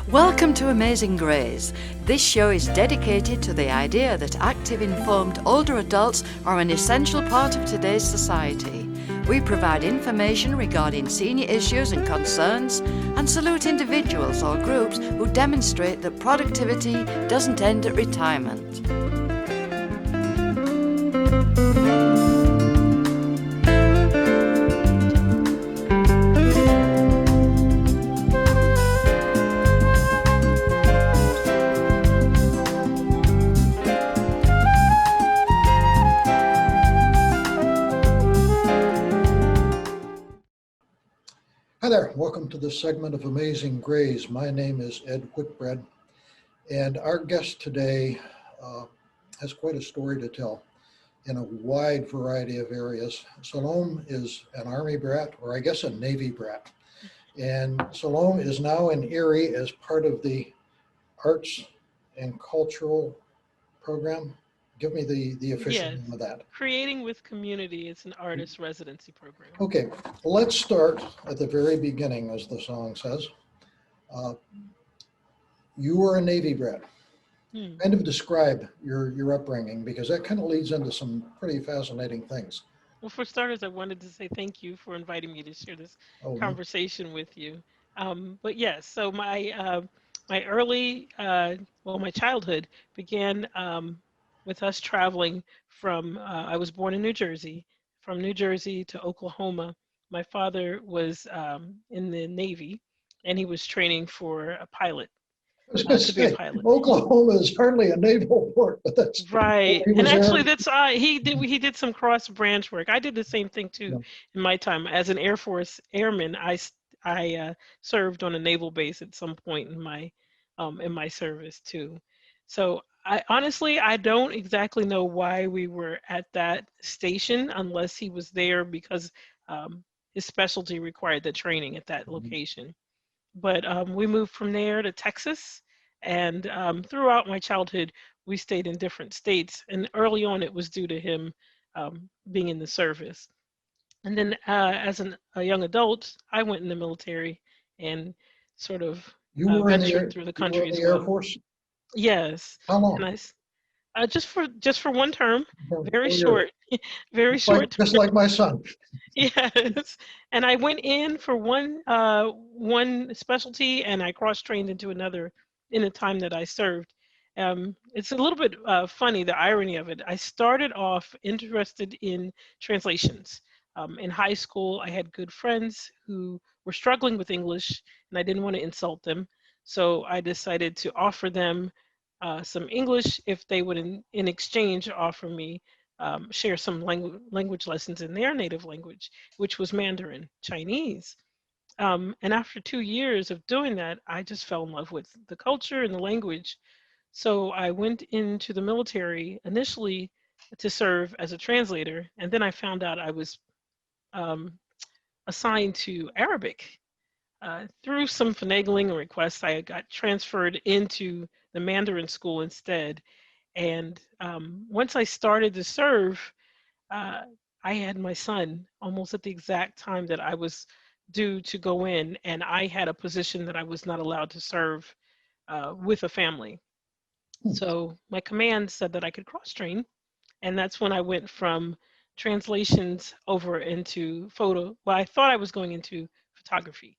Welcome to Amazing Grays. This show is dedicated to the idea that active, informed older adults are an essential part of today's society. We provide information regarding senior issues and concerns and salute individuals or groups who demonstrate that productivity doesn't end at retirement. Hi there, welcome to this segment of Amazing Grays. My name is Ed Whitbread, and our guest today has quite a story to tell in a wide variety of areas. Samone is an Army brat, or I guess a Navy brat, and Samone is now in Erie as part of the Arts and Cultural Program. Give me the official name of that. Creating with Community. It's an artist residency program. Okay, let's start at the very beginning, as the song says. You were a Navy brat. Kind of describe your upbringing, because that kind of leads into some pretty fascinating things. Well, for starters, I wanted to say thank you for inviting me to share this conversation with you. But yes, so my early, my childhood began with us traveling from, I was born in New Jersey, from New Jersey to Oklahoma. My father was in the Navy, and he was training for a pilot. To be a pilot. Oklahoma is hardly a naval port, but that's right. And actually, that's he did some cross branch work. I did the same thing too in my time as an Air Force airman. I served on a naval base at some point in my service too. So I don't exactly know why we were at that station, unless he was there because his specialty required the training at that location. But we moved from there to Texas, and throughout my childhood, we stayed in different states. And early on, it was due to him being in the service. And then as a young adult, I went in the military and sort of ventured through the country as well. Air Force? Yes. How long? And just for one term, very short, very short. Just like my son. Yes, and I went in for one specialty, and I cross-trained into another in the time that I served. It's a little bit funny, the irony of it. I started off interested in translations. In high school, I had good friends who were struggling with English, and I didn't want to insult them, so I decided to offer them some English if they would, in exchange, offer me share some language lessons in their native language, which was Mandarin Chinese. And after 2 years of doing that, I just fell in love with the culture and the language. So I went into the military initially to serve as a translator, and then I found out I was assigned to Arabic. Through some finagling and requests, I got transferred into the Mandarin school instead. And once I started to serve, I had my son almost at the exact time that I was due to go in, and I had a position that I was not allowed to serve with a family. So my command said that I could cross-train, and that's when I went from translations over into photo. Well, I thought I was going into photography.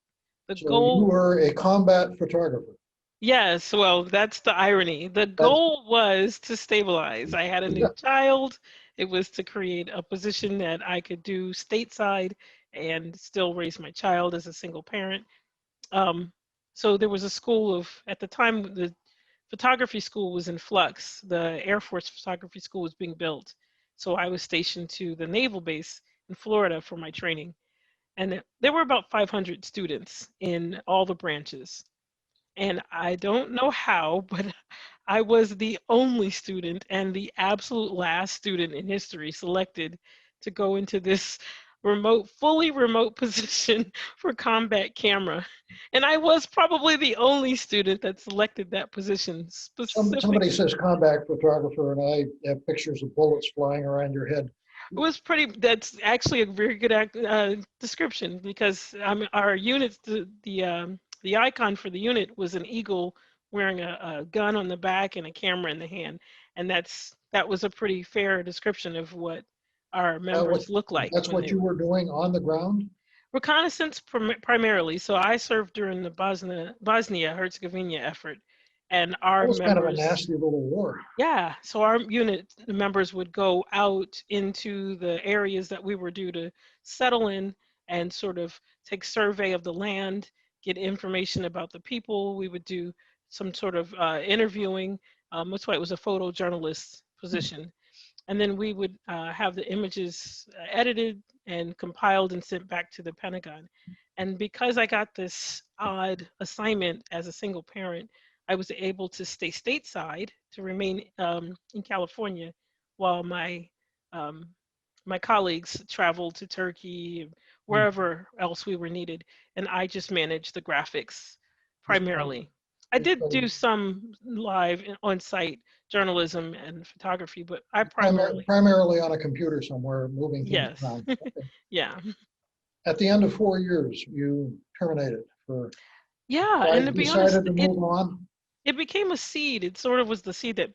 So you were a combat photographer. Yes, well, that's the irony. The goal was to stabilize. I had a new child. It was to create a position that I could do stateside and still raise my child as a single parent. So there was a school at the time, the photography school was in flux. The Air Force photography school was being built. So I was stationed to the naval base in Florida for my training. And there were about 500 students in all the branches. And I don't know how, but I was the only student and the absolute last student in history selected to go into this fully remote position for combat camera. And I was probably the only student that selected that position specifically. Somebody says combat photographer, and I have pictures of bullets flying around your head. It was that's actually a very good description, because our units, the the icon for the unit was an eagle wearing a gun on the back and a camera in the hand, and that was a pretty fair description of what our What, members look like that's when what they you were were doing on the ground? reconnaissance primarily. So I served during the Bosnia Herzegovina effort, and That our was kind of a members, nasty little war. yeah, so our unit members would go out into the areas that we were due to settle in and sort of take survey of the land, get information about the people. We would do some sort of interviewing. That's why it was a photojournalist position. And then we would have the images edited and compiled and sent back to the Pentagon. And because I got this odd assignment as a single parent, I was able to stay stateside to remain in California while um, my colleagues traveled to Turkey, Hmm. wherever else we were needed, and I just managed the graphics You spent, primarily. I you did do spent some live on-site journalism and photography, but I primarily, primarily on a computer somewhere, moving things yes, around. Okay. yeah, At the end of 4 years, you terminated for, yeah. I And to be honest, decided to move on. it became a seed. It sort of was the seed that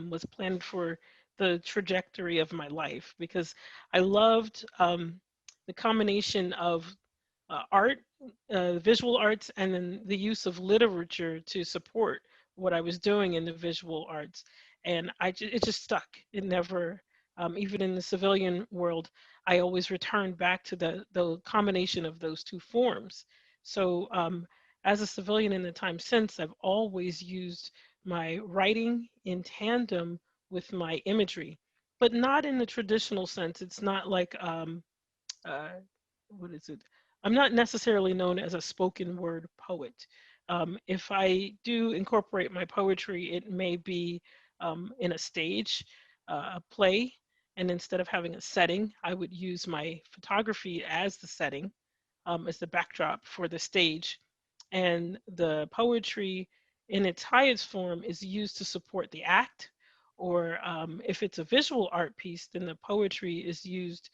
was planted for the trajectory of my life because I loved the combination of art, visual arts, and then the use of literature to support what I was doing in the visual arts. And it just stuck. It never, even in the civilian world, I always returned back to the combination of those two forms. So as a civilian in the time since, I've always used my writing in tandem with my imagery, but not in the traditional sense. It's not like uh, what is it? I'm not necessarily known as a spoken word poet. If I do incorporate my poetry, it may be in a stage, a play, and instead of having a setting, I would use my photography as the setting, as the backdrop for the stage. And the poetry in its highest form is used to support the act. Or if it's a visual art piece, then the poetry is used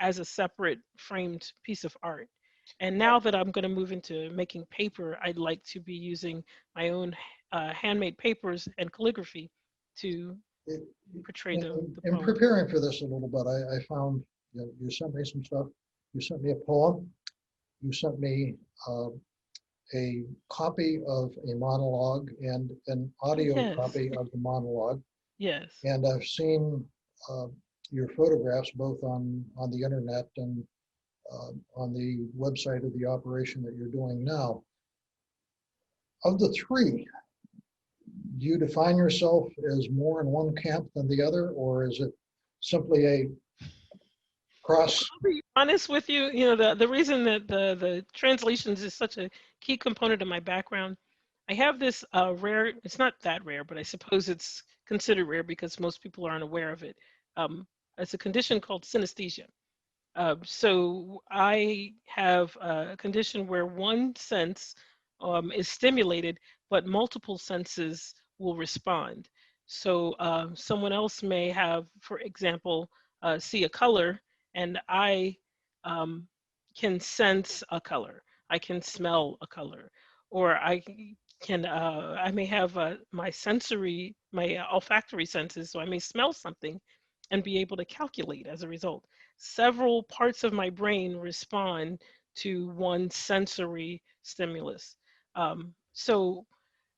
as a separate framed piece of art. And now that I'm going to move into making paper, I'd like to be using my own handmade papers and calligraphy to It- portray the In poem. preparing for this a little bit, I found, you sent me some stuff. You sent me a poem. You sent me uh, a copy of a monologue and an audio Yes, copy of the monologue. yes, And I've seen uh, your photographs both on the internet and on the website of the operation that you're doing now. Of the three, do you define yourself as more in one camp than the other, or is it simply a cross? I'll be honest with you, the reason that the translations is such a key component of my background, I have this rare, it's not that rare, but I suppose it's considered rare because most people aren't aware of it. Um, it's a condition called synesthesia. So I have a condition where one sense is stimulated, but multiple senses will respond. So someone else may have, for example, see a color, and I um, can sense a color. I can smell a color, or I may have my olfactory senses, so I may smell something and be able to calculate as a result. Several parts of my brain respond to one sensory stimulus. So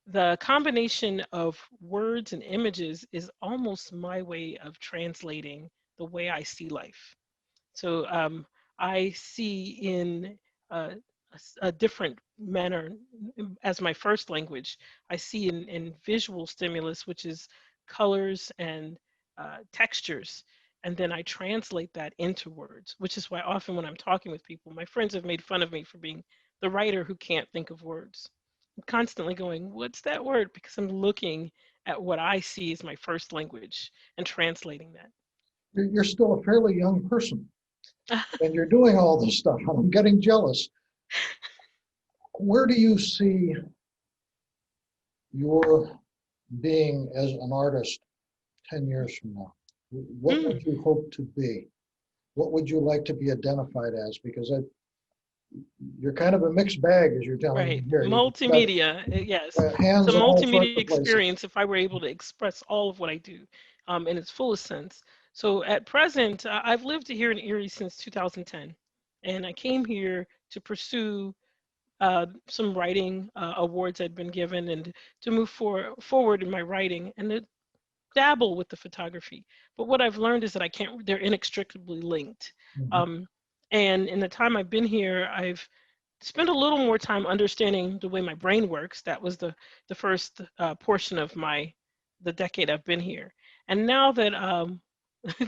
the combination of words and images is almost my way of translating the way I see life. So I see in a different manner as my first language. I see in visual stimulus, which is colors and textures. And then I translate that into words, which is why often when I'm talking with people, my friends have made fun of me for being the writer who can't think of words. I'm constantly going, what's that word? Because I'm looking at what I see as my first language and translating that. You're still a fairly young person, and you're doing all this stuff. I'm getting jealous. Where do you see your being as an artist 10 years from now? What Mm. would you hope to be? What would you like to be identified as? Because you're kind of a mixed bag, as you're telling me Right. here. You've got Multimedia, yes. It's a hands in all sorts multimedia of places. experience if I were able to express all of what I do in its fullest sense. So at present, I've lived here in Erie since 2010, and I came here to pursue some writing awards I'd been given and to move forward in my writing and to dabble with the photography. But what I've learned is that I can't, they're inextricably linked. Mhm. Um, and in the time I've been here, I've spend a little more time understanding the way my brain works. That was the first portion of the decade I've been here. And now that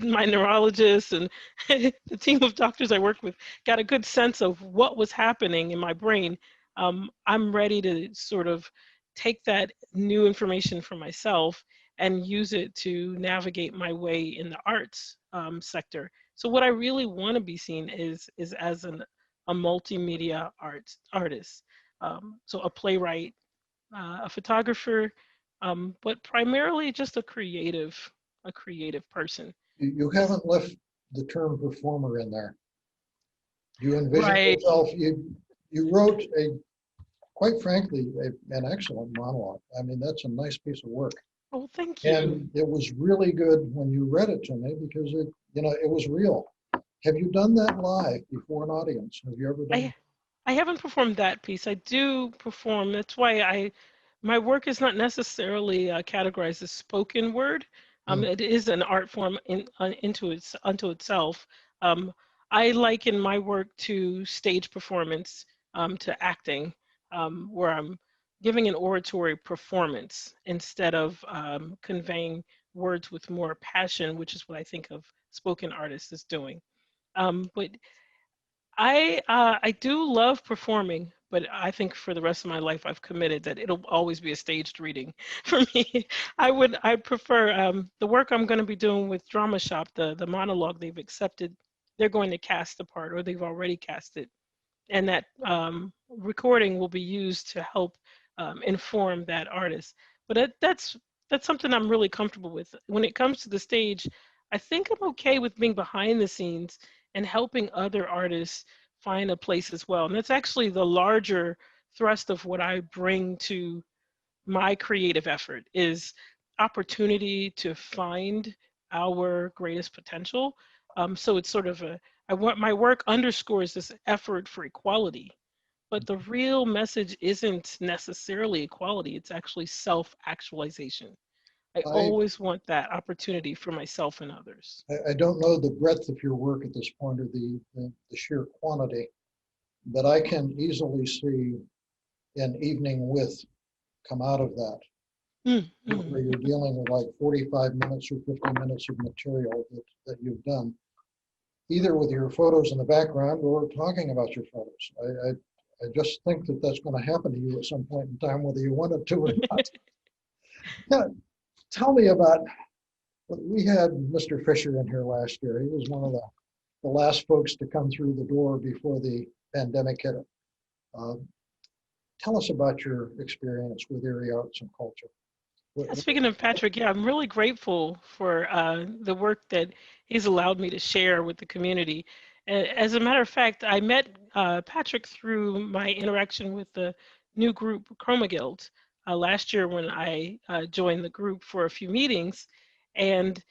my neurologist and the team of doctors I work with got a good sense of what was happening in my brain, I'm ready to sort of take that new information for myself and use it to navigate my way in the arts sector. So what I really want to be seen is as a multimedia artist, so a playwright, a photographer, but primarily just a creative person. You haven't left the term performer in there. You envision Right. yourself, you wrote quite frankly, an excellent monologue. I mean, that's a nice piece of work. Oh, thank you. And it was really good when you read it to me because it was real. Have you done that live before an audience? Have you ever done? I I haven't performed that piece. I do perform. That's why my work is not necessarily categorized as spoken word. Mm. It is an art form unto itself. Um, I liken my work to stage performance, to acting, where I'm giving an oratory performance instead of conveying words with more passion, which is what I think of spoken artists as doing. But I do love performing, but I think for the rest of my life I've committed that it'll always be a staged reading for me. I'd prefer the work I'm going to be doing with Drama Shop, the monologue they've accepted. They're going to cast the part, or they've already cast it, and that recording will be used to help inform that artist. But that's something I'm really comfortable with. When it comes to the stage, I think I'm okay with being behind the scenes and helping other artists find a place as well. And that's actually the larger thrust of what I bring to my creative effort is opportunity to find our greatest potential. So it's sort of I want my work underscores this effort for equality, but the real message isn't necessarily equality. It's actually self-actualization. I I, always want that opportunity for myself and others. I don't know the breadth of your work at this point or the sheer quantity, but I can easily see an evening with come out of that, where Mm-hmm. you're dealing with like 45 minutes or 50 minutes of material that you've done, either with your photos in the background or talking about your photos. I just think that that's going to happen to you at some point in time, whether you want it to or not. Now, tell me about, we had Mr. Fisher in here last year. He was one of the last folks to come through the door before the pandemic hit it. Uh, Tell us about your experience with Erie arts and culture. Yeah, speaking of Patrick, yeah, I'm really grateful for the work that he's allowed me to share with the community. As a matter of fact, I met Patrick through my interaction with the new group Chroma Guild last year when I joined the group for a few meetings and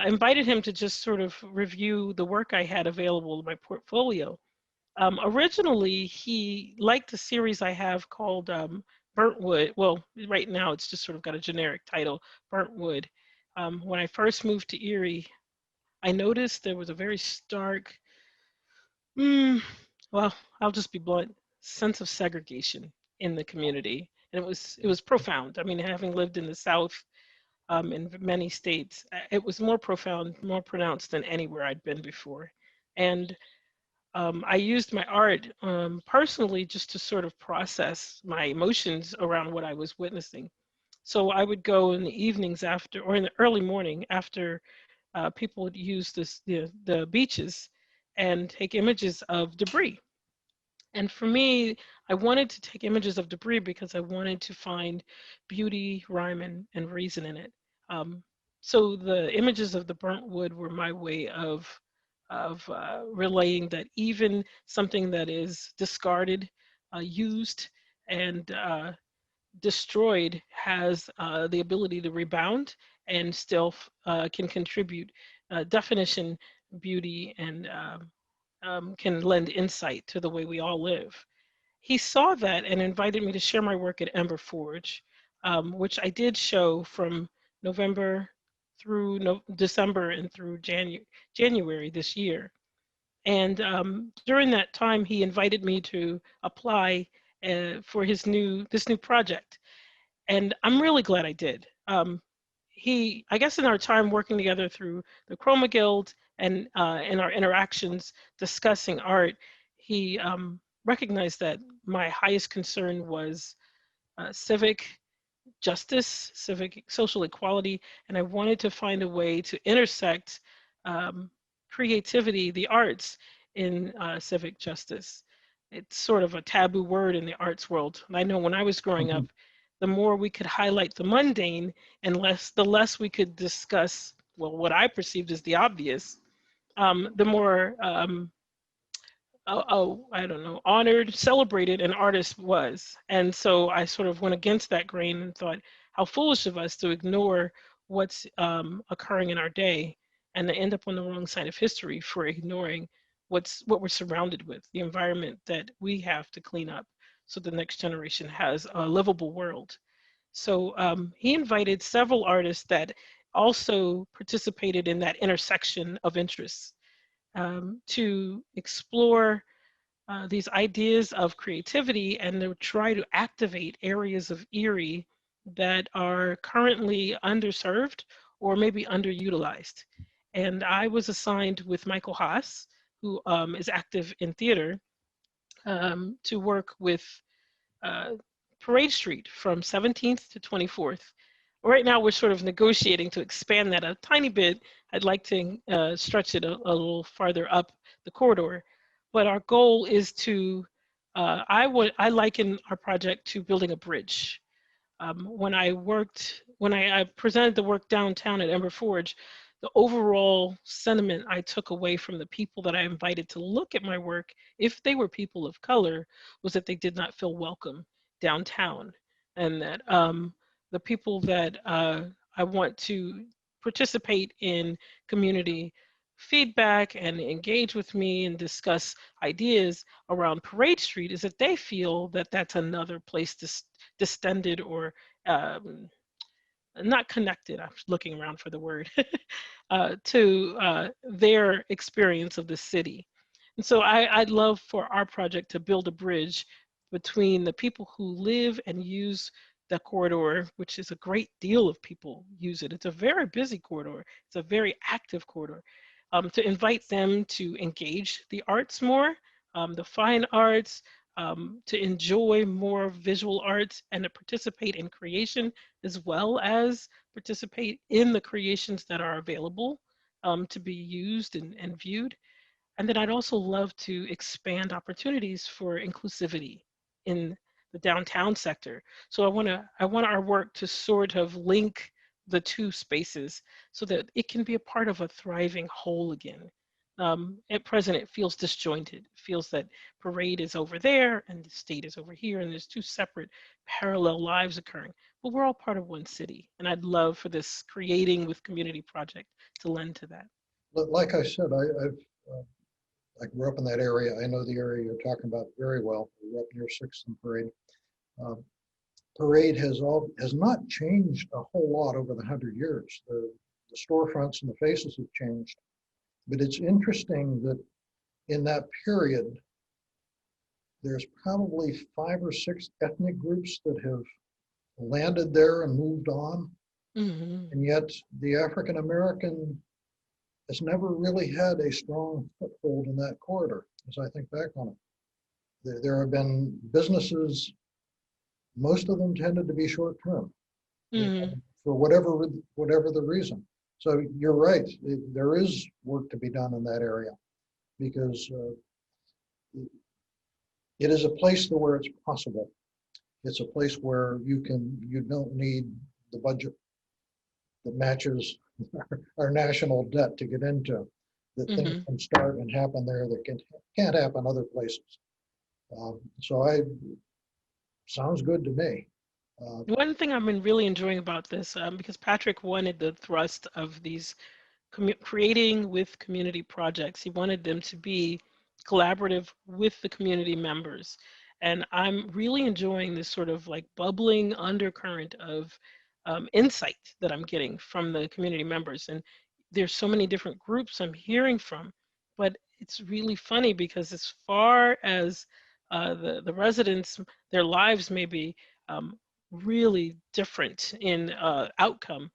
invited him to just sort of review the work I had available in my portfolio. Originally, he liked the series I have called Burnt Wood. Well, right now it's just sort of got a generic title, Burnt Wood. When I first moved to Erie, I noticed there was a very stark, mm, well, I'll just be blunt, sense of segregation in the community, and it was profound. I mean, having lived in the South in many states, it was more profound, more pronounced than anywhere I'd been before, and I used my art personally just to sort of process my emotions around what I was witnessing. So I would go in the evenings after, or in the early morning after people would use the beaches and take images of debris. And for me, I wanted to take images of debris because I wanted to find beauty, rhyme, and reason in it. Um, so the images of the burnt wood were my way of relaying that even something that is discarded, used, and destroyed has the ability to rebound and still can contribute definition, beauty, and can lend insight to the way we all live. He saw that and invited me to share my work at Ember Forge, which I did show from November through December and through January this year. And during that time, he invited me to apply for this new project, and I'm really glad I did. I guess in our time working together through the Chroma Guild and in our interactions discussing art, he recognized that my highest concern was civic justice, civic social equality, and I wanted to find a way to intersect um, creativity, the arts, in civic justice. It's sort of a taboo word in the arts world. And I know when I was growing up, Mhm. the more we could highlight the mundane and the less we could discuss, well, what I perceived as the obvious, the more I don't know, honored, celebrated an artist was. And so I sort of went against that grain and thought, how foolish of us to ignore what's occurring in our day and to end up on the wrong side of history for ignoring what we're surrounded with, the environment that we have to clean up so the next generation has a livable world. So he invited several artists that also participated in that intersection of interests to explore these ideas of creativity and to try to activate areas of Erie that are currently underserved or maybe underutilized. And I was assigned with Michael Haas, who is active in theater, to work with uh, Parade Street from 17th to 24th. Right now, we're sort of negotiating to expand that a tiny bit. I'd like to stretch it a little farther up the corridor, but our goal is to. I liken our project to building a bridge. When I presented the work downtown at Ember Forge, the overall sentiment I took away from the people that I invited to look at my work, if they were people of color, was that they did not feel welcome downtown, and that the people that I want to participate in community feedback and engage with me and discuss ideas around Parade Street is that they feel that that's another place distended or um, not connected. I'm looking around for the word to their experience of the city. And so I'd love for our project to build a bridge between the people who live and use the corridor, which is a great deal of people use it. It's a very busy corridor. It's a very active corridor. To invite them to engage the arts more, the fine arts, to enjoy more visual arts and to participate in creation as well as participate in the creations that are available to be used and viewed. And then I'd also love to expand opportunities for inclusivity in the downtown sector. So I want our work to sort of link the two spaces so that it can be a part of a thriving whole again. At present, it feels disjointed. It feels that Parade is over there and the state is over here, and there's two separate parallel lives occurring. But we're all part of one city, and I'd love for this Creating with Community project to lend to that. Like I said, I grew up in that area. I know the area you're talking about very well. I grew up near Sixth and Parade. Um, Parade has not changed a whole lot over the 100 years. The storefronts and the faces have changed, but it's interesting that in that period, there's probably 5 or 6 ethnic groups that have landed there and moved on, Hmm. and yet the African American has never really had a strong foothold in that corridor. As I think back on it, there have been businesses. Most of them tended to be short term, Hmm. for whatever the reason. So you're right. There is work to be done in that area because it is a place where it's possible. It's a place where you don't need the budget that matches our national debt to get into. that things Hmm. can start and happen there that can't happen other places. So I sounds good to me. Uh, One thing I've been really enjoying about this, because Patrick wanted the thrust of these creating with community projects. He wanted them to be collaborative with the community members. And I'm really enjoying this sort of like bubbling undercurrent of insight that I'm getting from the community members. And there's so many different groups I'm hearing from, but it's really funny because as far as the residents, their lives may be really different in outcome,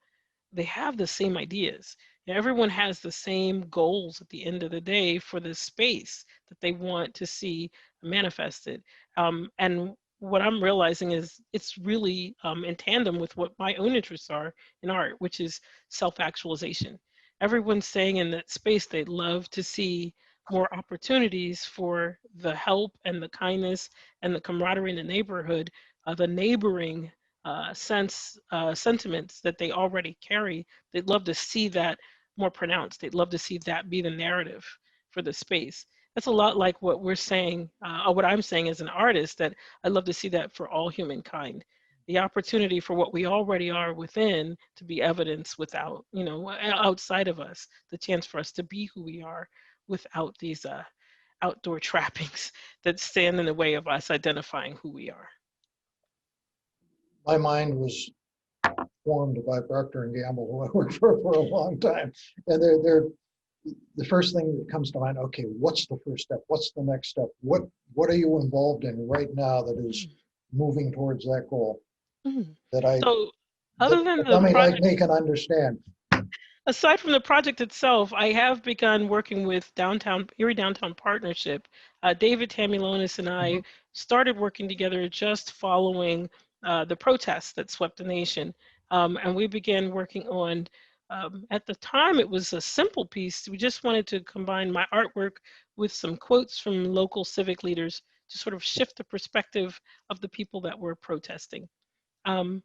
they have the same ideas. Everyone has the same goals at the end of the day for this space that they want to see manifested. And what I'm realizing is it's really in tandem with what my own interests are in art, which is self-actualization. Everyone's saying in that space they'd love to see more opportunities for the help and the kindness and the camaraderie in the neighborhood, the neighboring sentiments that they already carry. They'd love to see that more pronounced. They'd love to see that be the narrative for the space. That's a lot like what we're saying, or what I'm saying as an artist, that I'd love to see that for all humankind. The opportunity for what we already are within to be evidence without, outside of us, the chance for us to be who we are without these outdoor trappings that stand in the way of us identifying who we are. my mind was formed by Procter and Gamble, who I worked for a long time, and they're the first thing that comes to mind. Okay, what's the first step? What's the next step? What are you involved in right now that is moving towards that goal Mhm. that I So, that other than a the dummy like project, me can understand? aside from the project itself, I have begun working with downtown Erie Downtown Partnership. David Tamilonis and I Mhm. started working together just following the protests that swept the nation, and we began working on. At the time, it was a simple piece. We just wanted to combine my artwork with some quotes from local civic leaders to sort of shift the perspective of the people that were protesting. Um,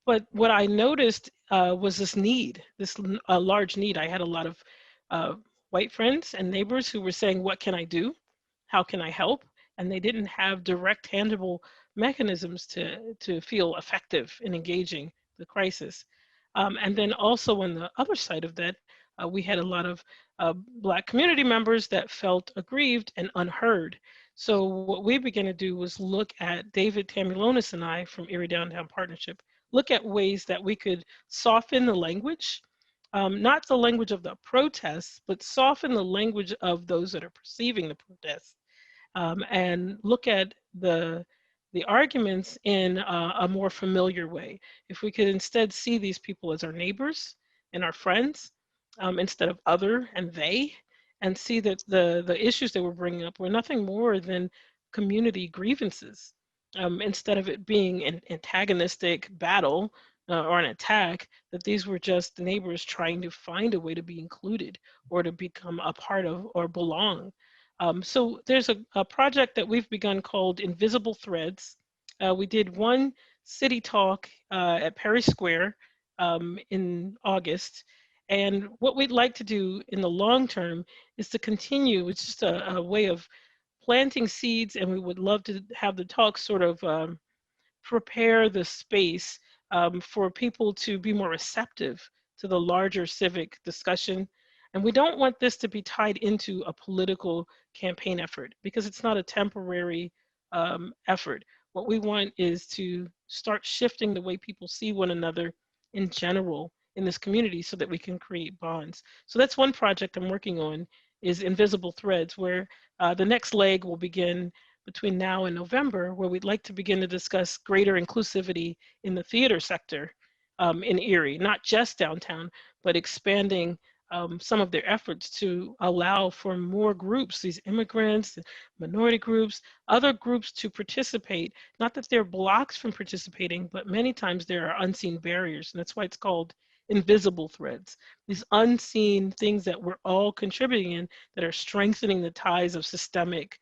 But what I noticed was this need, this large need. I had a lot of uh, white friends and neighbors who were saying, "What can I do? How can I help?" And they didn't have direct, tangible mechanisms to feel effective in engaging the crisis. And then also on the other side of that, we had a lot of Black community members that felt aggrieved and unheard. So what we began to do was look at David Tamilonis and I from Erie Downtown Partnership, look at ways that we could soften the language, not the language of the protests, but soften the language of those that are perceiving the protests, and look at the arguments in a more familiar way. If we could instead see these people as our neighbors and our friends, instead of other and they, and see that the issues they were bringing up were nothing more than community grievances, instead of it being an antagonistic battle or an attack, that these were just neighbors trying to find a way to be included or to become a part of or belong. So there's a project that we've begun called Invisible Threads. We did one city talk at Perry Square in August. And what we'd like to do in the long term is to continue. It's just a way of planting seeds, and we would love to have the talk sort of prepare the space for people to be more receptive to the larger civic discussion. And we don't want this to be tied into a political campaign effort because it's not a temporary effort. What we want is to start shifting the way people see one another in general in this community so that we can create bonds. So that's one project I'm working on, is Invisible Threads, where the next leg will begin between now and November, where we'd like to begin to discuss greater inclusivity in the theater sector in Erie, not just downtown, but expanding some of their efforts to allow for more groups, these immigrants, minority groups, other groups to participate. Not that they're blocks from participating, but many times there are unseen barriers, and that's why it's called invisible threads. These unseen things that we're all contributing in that are strengthening the ties of systemic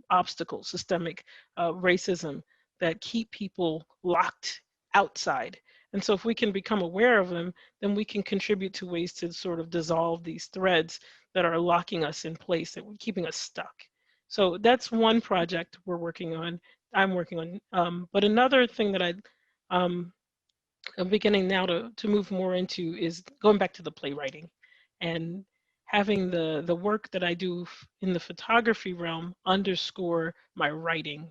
obstacles, systemic racism that keep people locked outside. And so if we can become aware of them, then we can contribute to ways to sort of dissolve these threads that are locking us in place, that we're keeping us stuck. So that's one project we're working on. I'm working on. But another thing that um, I'm beginning now to move more into is going back to the playwriting, and having the work that I do in the photography realm underscore my writing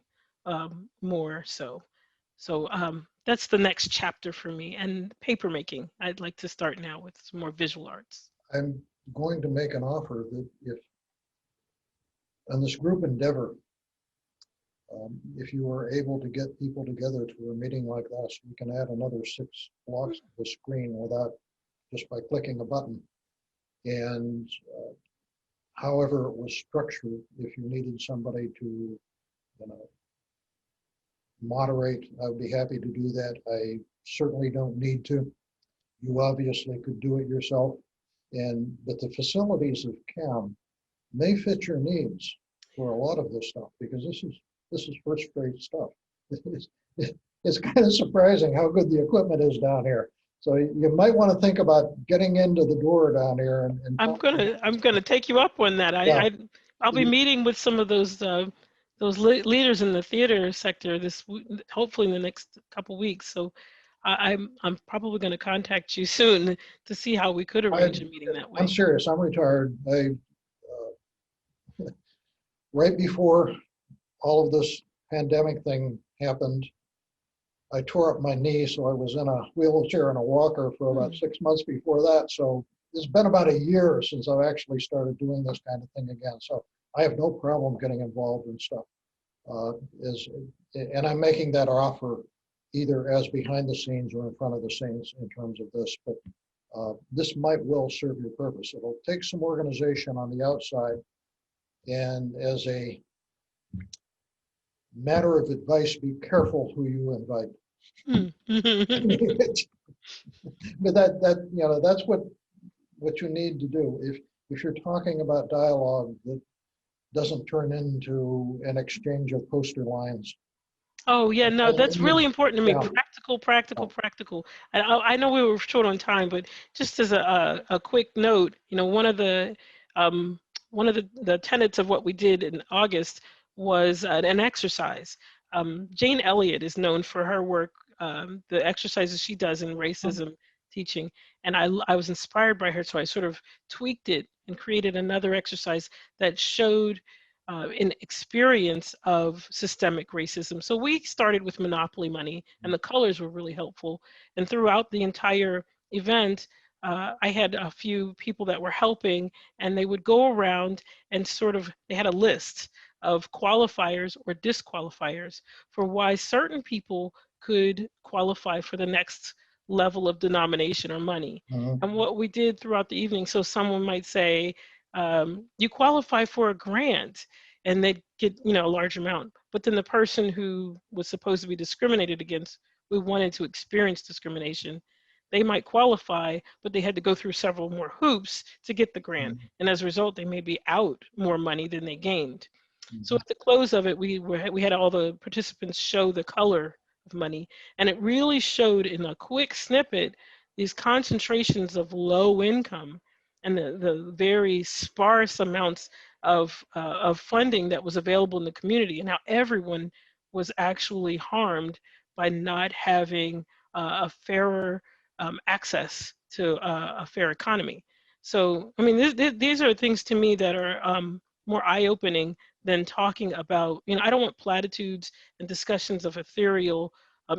more so. So that's the next chapter for me. And paper making, I'd like to start now with some more visual arts. I'm going to make an offer that if on this group endeavor, if you are able to get people together to a meeting like this, we can add another 6 blocks to the screen without just by clicking a button. And however it was structured, if you needed somebody to, you know, moderate, I would be happy to do that. I certainly don't need to. You obviously could do it yourself, but the facilities of CAM may fit your needs for a lot of this stuff, because this is first-rate stuff. It's kind of surprising how good the equipment is down here. So you might want to think about getting into the door down here. I'm gonna take you up on that. Yeah. I'll be meeting with some of those leaders in the theater sector hopefully in the next couple weeks. So I'm probably going to contact you soon to see how we could arrange a meeting that way. I'm serious. I'm retired. Right before all of this pandemic thing happened, I tore up my knee, so I was in a wheelchair and a walker for about 6 months before that. So it's been about a year since I've actually started doing this kind of thing again. So I have no problem getting involved in stuff. And I'm making that offer either as behind the scenes or in front of the scenes in terms of this. But this might well serve your purpose. It'll take some organization on the outside. And as a matter of advice, be careful who you invite. But that's what you need to do. If you're talking about dialogue that doesn't turn into an exchange of poster lines. Oh yeah, no, that's really important to me. Yeah. Practical. I know we were short on time, but just as a quick note, one of the tenets of what we did in August was an exercise. Jane Elliott is known for her work, the exercises she does in racism teaching, and I was inspired by her, so I sort of tweaked it and created another exercise that showed an experience of systemic racism. So we started with Monopoly money, and the colors were really helpful. And throughout the entire event, I had a few people that were helping, and they would go around and they had a list of qualifiers or disqualifiers for why certain people could qualify for the next level of denomination or money. And what we did throughout the evening, so someone might say, you qualify for a grant, and they'd get a large amount. But then the person who was supposed to be discriminated against, we wanted to experience discrimination, they might qualify, but they had to go through several more hoops to get the grant. And as a result, they may be out more money than they gained. So at the close of it, we had all the participants show the color of money, and it really showed in a quick snippet these concentrations of low income and the very sparse amounts of funding that was available in the community, and how everyone was actually harmed by not having a fairer access to a fair economy. So, I mean, these are things to me that are more eye-opening than talking about, I don't want platitudes and discussions of ethereal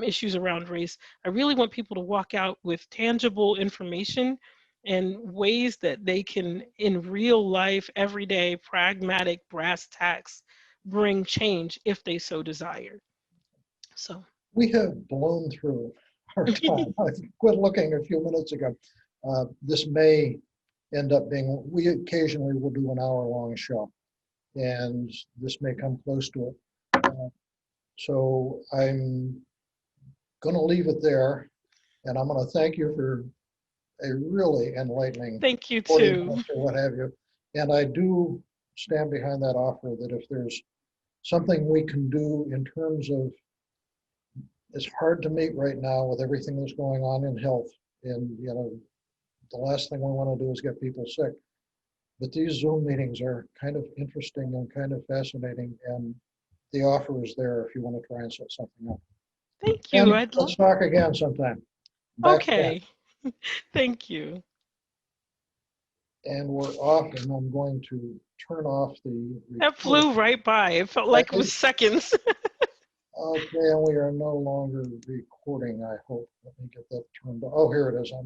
issues around race. I really want people to walk out with tangible information and ways that they can, in real life, everyday, pragmatic, brass tacks, bring change if they so desire. So we have blown through our time. I quit looking a few minutes ago. This may end up being, we occasionally will do an hour-long show, and this may come close to it. So I'm going to leave it there, and I'm going to thank you for a really enlightening. Thank you too. Or what have you. And I do stand behind that offer that if there's something we can do in terms of It's hard to meet right now with everything that's going on in health. And, the last thing we want to do is get people sick. But these Zoom meetings are kind of interesting and kind of fascinating. And the offer is there if you want to try and set something up. Thank you. And let's talk again sometime. Back then. Okay. Thank you. And we're off, and I'm going to turn off the That recorder. flew right by. It felt like it was seconds. Okay, and we are no longer recording, I hope. Let me get that turned on. Oh, here it is.